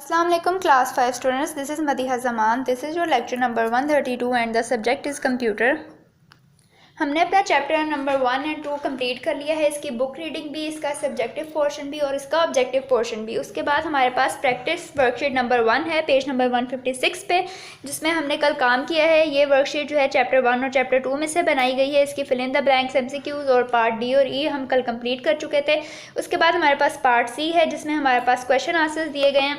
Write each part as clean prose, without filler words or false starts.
Assalamu alaikum class 5 students, this is Madiha Zaman. This is your lecture number 132 and the subject is computer. हमने अपना chapter number 1 and 2 complete कर लिया है। इसकी book reading भी, इसका सब्जेक्टिव पोर्शन भी और इसका ऑब्जेक्टिव पोर्शन भी। उसके बाद हमारे पास प्रैक्टिस वर्कशीट नंबर 1 है पेज नंबर 156 पे, जिसमें हमने कल काम किया है। ये वर्कशीट जो है चैप्टर 1 और चैप्टर 2 में से बनाई गई है। इसकी fill in the blanks MCQs और पार्ट डी और ई हम कल कंप्लीट कर चुके थे। उसके बाद हमारे पास पार्ट सी है, जिसमें हमारे पास क्वेश्चन आंसर्स दिए गए हैं।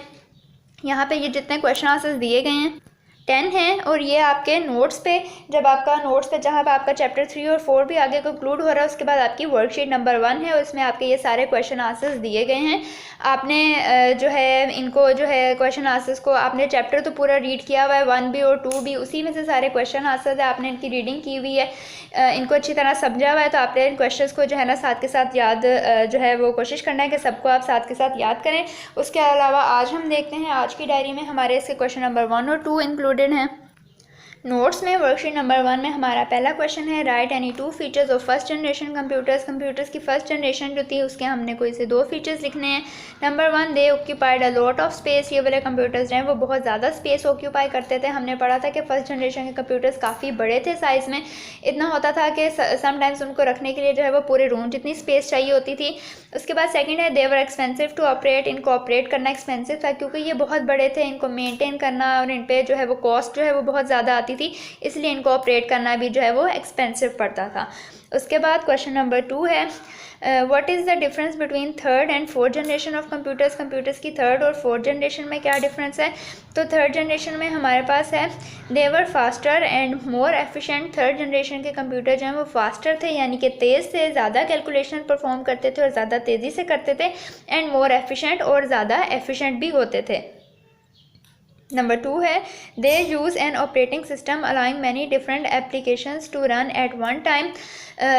यहाँ पे ये जितने क्वेश्चन आंसर्स दिए गए हैं 10 हैं, और ये आपके नोट्स पे, जब आपका नोट्स पे जहाँ पे आपका चैप्टर 3 और 4 भी आगे कंक्लूड हो रहा है, उसके बाद आपकी वर्कशीट नंबर 1 है और इसमें आपके ये सारे क्वेश्चन आंसर्स दिए गए हैं। आपने जो है इनको जो है क्वेश्चन आंसर्स को आपने चैप्टर तो पूरा रीड किया हुआ है 1 भी और 2 भी, उसी में से सारे क्वेश्चन आंसर्स है, आपने इनकी रीडिंग की हुई है, इनको अच्छी तरह समझा हुआ है। तो आपने इन क्वेश्चंस को जो है ना साथ के साथ याद जो है वो कोशिश करना है कि सबको आप साथ के साथ याद करें। उसके अलावा आज हम देखते हैं आज की डायरी में हमारे इसके क्वेश्चन नंबर 1 और 2 इंक्लूडेड हैं। नोट्स में वर्कशीट नंबर 1 में हमारा पहला क्वेश्चन है, right any 2 features of first generation computers. Computers की फर्स्ट जनरेशन जो थी उसके हमने कोई से 2 फीचर्स लिखने हैं। Number 1, they occupied a lot of space. ये वाले कंप्यूटर्स जो हैं वो बहुत ज़्यादा स्पेस ऑक्यूपाई करते थे। हमने पढ़ा था कि फर्स्ट जनरेशन के कंप्यूटर्स काफ़ी बड़े थे साइज़ में, इतना होता था कि समटाइम्स उनको रखने के लिए जो है वो पूरे रूम जितनी स्पेस चाहिए होती थी। उसके बाद सेकंड है, they were expensive to operate. इनको ऑपरेट करना एक्सपेंसिव था क्योंकि ये बहुत बड़े थे, इनको मेंटेन करना और इन पे जो है वो कॉस्ट जो है वो बहुत ज़्यादा आती थी, इसलिए इनको ऑपरेट करना भी जो है वो एक्सपेंसिव पड़ता था। उसके बाद क्वेश्चन नंबर 2 है, what is the difference between third and fourth generation of computers. Computers की थर्ड और फोर्थ जनरेशन में क्या डिफरेंस है। तो थर्ड जनरेशन में हमारे पास है, they were faster and more efficient. Third generation के कंप्यूटर जो हैं वो फास्टर थे, यानी कि तेज़ थे, ज़्यादा कैलकुलेशन परफॉर्म करते थे और ज़्यादा तेज़ी से करते थे। एंड मोर एफिशिएंट, और ज़्यादा एफिशिएंट भी होते थे। नंबर 2 है, they use an operating system allowing many different applications to run at one time.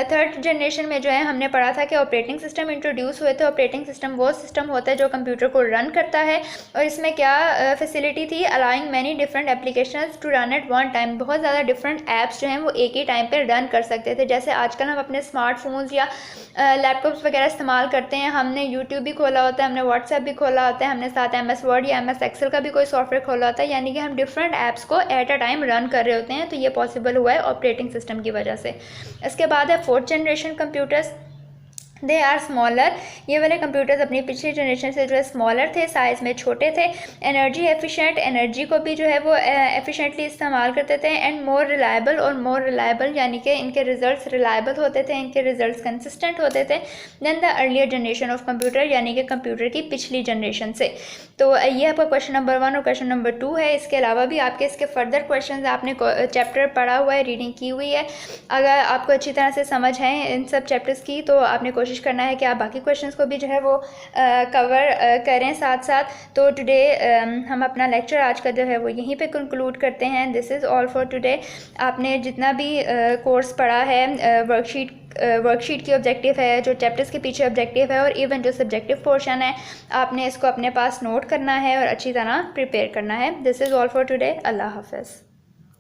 Third generation में जो है हमने पढ़ा था कि ऑपरेटिंग सिस्टम इंट्रोड्यूस हुए थे। ऑपरेटिंग सिस्टम वो सिस्टम होता है जो कंप्यूटर को रन करता है, और इसमें क्या फैसिलिटी थी, allowing many different applications to run at one time. बहुत ज़्यादा डिफरेंट ऐप्स जो हैं वो एक ही टाइम पे रन कर सकते थे। जैसे आजकल हम अपने स्मार्टफोन्स या लैपटॉप्स वगैरह इस्तेमाल करते हैं, हमने यूट्यूब भी खोला होता है, हमने व्हाट्सएप भी खोला होता है, हमने साथ MS वर्ड या MS एक्सेल का भी कोई सॉफ्टवेयर खोला होता है, यानी कि हम डिफरेंट ऐप्स को एट अ टाइम रन कर रहे होते हैं। तो ये पॉसिबल हुआ है ऑपरेटिंग सिस्टम की वजह से। इसके बाद है fourth generation computers, they are smaller. ये वाले कंप्यूटर्स अपनी पिछली जनरेशन से जो है स्मॉलर थे, साइज़ में छोटे थे। एनर्जी एफिशिएंट, एनर्जी को भी जो है वो एफिशिएंटली इस्तेमाल करते थे। एंड मोर रिलायबल, और मोर रिलायबल यानी कि इनके रिजल्ट्स रिलायबल होते थे, इनके रिजल्ट्स कंसिस्टेंट होते थे then the earlier generation of computer, यानी कि कंप्यूटर की पिछली जनरेशन से। तो ये आपका क्वेश्चन नंबर 1 और क्वेश्चन नंबर 2 है। इसके अलावा भी आपके इसके फर्दर क्वेश्चन आपने चैप्टर पढ़ा हुआ है, रीडिंग की हुई है। अगर आपको अच्छी तरह से समझ है इन सब चैप्टर्स की, तो आपने कोशिश करना है कि आप बाकी क्वेश्चंस को भी जो है वो कवर करें साथ साथ। तो टुडे हम अपना लेक्चर आज का जो है वो यहीं पे कंक्लूड करते हैं। This is all for today. आपने जितना भी कोर्स पढ़ा है, वर्कशीट की ऑब्जेक्टिव है, जो चैप्टर्स के पीछे ऑब्जेक्टिव है, और इवन जो सब्जेक्टिव पोर्शन है, आपने इसको अपने पास नोट करना है और अच्छी तरह प्रिपेयर करना है। This is all for today. अल्लाह हाफ़िज़।